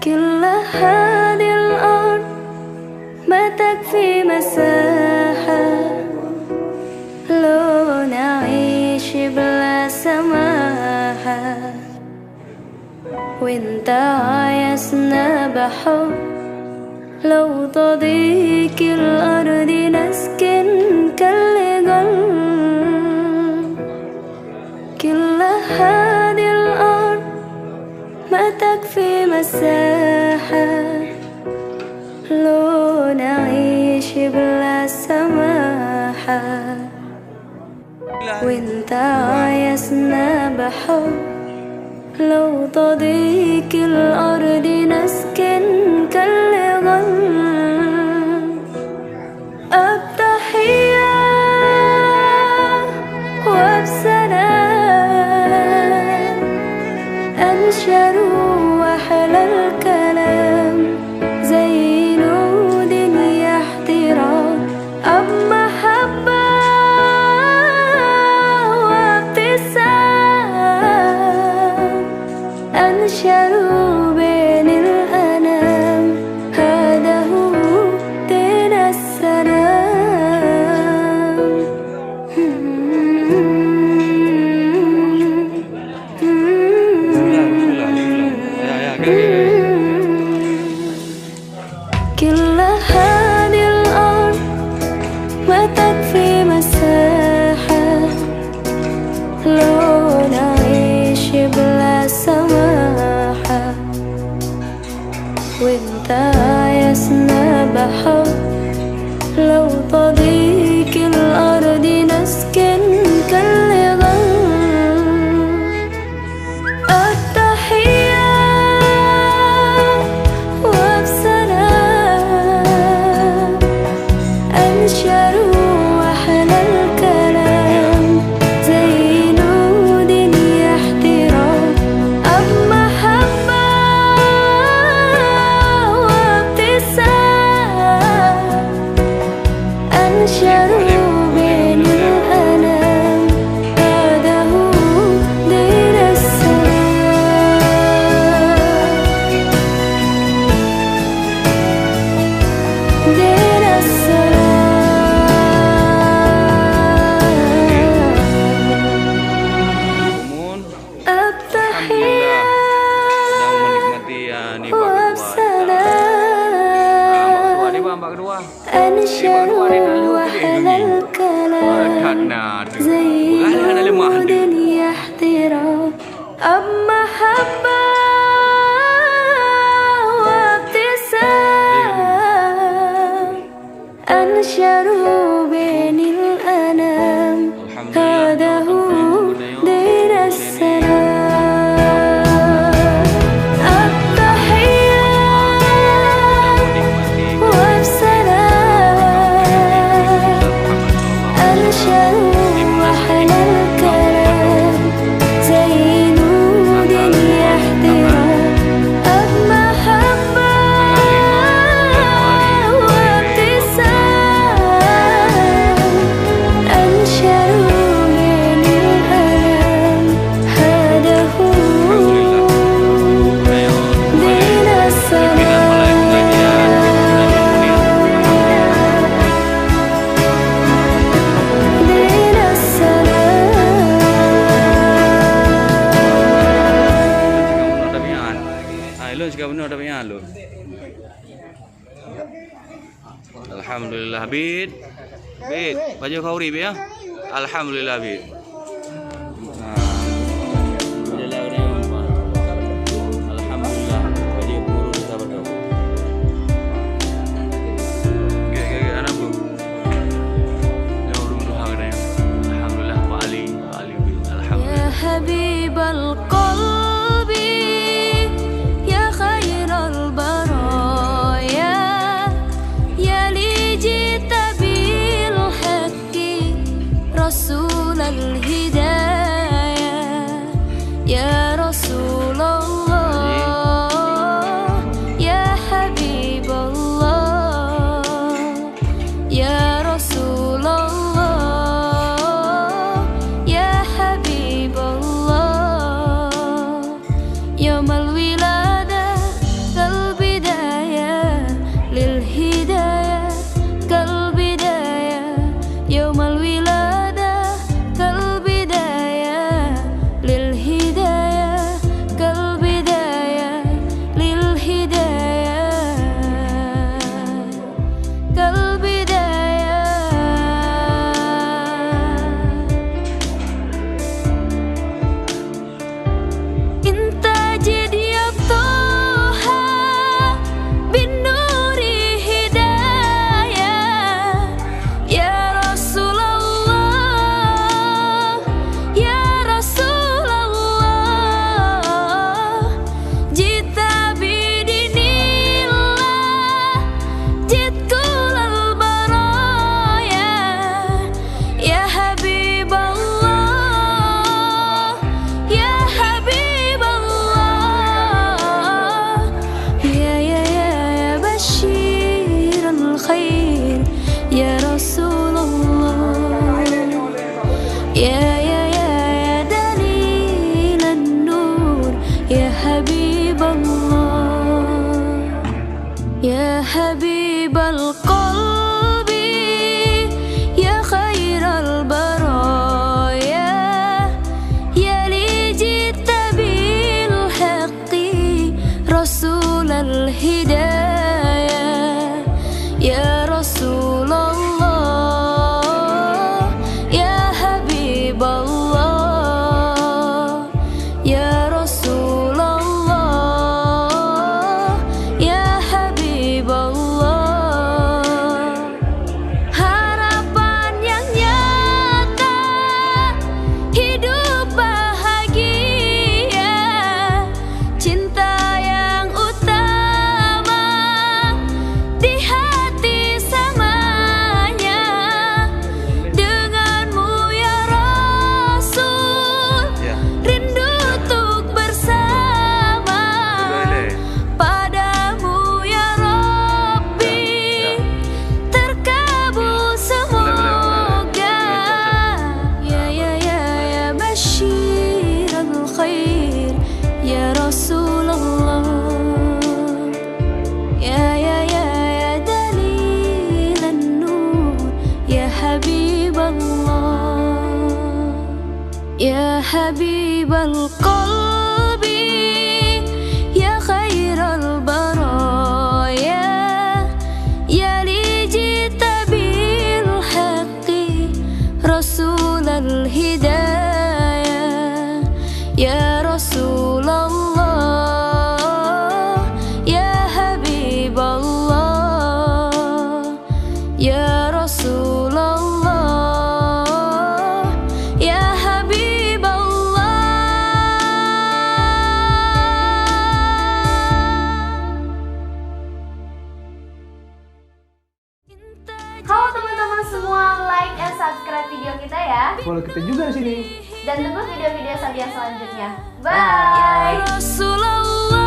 كل هذه الأرض ما تكفي مساحة لو نعيش بلا سماحة، وانت عايزنا بحب لو تضيق الأرض نسكن كالقلب. كل هذه الأرض ما تكفي مساحة لو نعيش بلا سماحة، وانت عايزنا بحب لو تضيق الأرض نسكن كالغل. التحية وبسلام أنشر أحلى الكلام زي نود يحترام أب محبة وابتسام أنشروا بين الأنام. هذا هو دين السلام. كل هذه الأرض ما تكفي مساحة لو نعيش بلا سماحة، وانت عايزنا بحب لو تضيق الأرض نسكن كالغل. التحية وبسلام أنشروا أحلى الكلام زي نود يحترام أب محبة وابتسام أنشروا بين الأنام. هذا هو دين السلام. دين Umun, التحية sedang menikmati ya nih bak kedua. وبسلام Nih bak kedua. أنشروا أحلى الكلام زي نود يحترام أب محبة وابتسام أنشروا بين الأنام. هذا هو دين السلام. التحية وبسلام أنشروا أحلى الكلام زي نود يحترام أب محبة وابتسام أنشروا بين الأنام. هذا هو دين السلام. دين السلام. Lu juga benar tapi lu. Alhamdulillah Bid. Bid, baju kau ri ya. Alhamdulillah Bid. Alhamdulillah baju guru kita berdoa. Gak anak bu. Alhamdulillah Pak Ali Bid. Alhamdulillah. يا حبيب القلب يا خير البرايا يا لي جئت بالحق رسول الله. حبيب القلب يا خير البرايا يا لي جئت بالحق رسول الهداية يا رسول الله يا حبيب الله يا رسول الله يا حبيب الله. Harapan yang nyata, hidup bahagia, cinta yang utama di hati samanya. Denganmu ya Rasul, rindu untuk bersama. Padamu ya Rabbi, terkabul semoga. Ya Basyiral Khair ya Rasulullah, ya Dalilan Nur ya Habiballah, ya Habibal Qalbi ya khairal baraya ya li jita bil haqqi rasulal hidayah ya Rasulullah ya Habiballah ya Rasulullah ya Habiballah. Halo teman-teman semua, like and subscribe video kita ya. Follow kita juga di sini. Dan tunggu video-video saya selanjutnya. Ya Bye. Rasulullah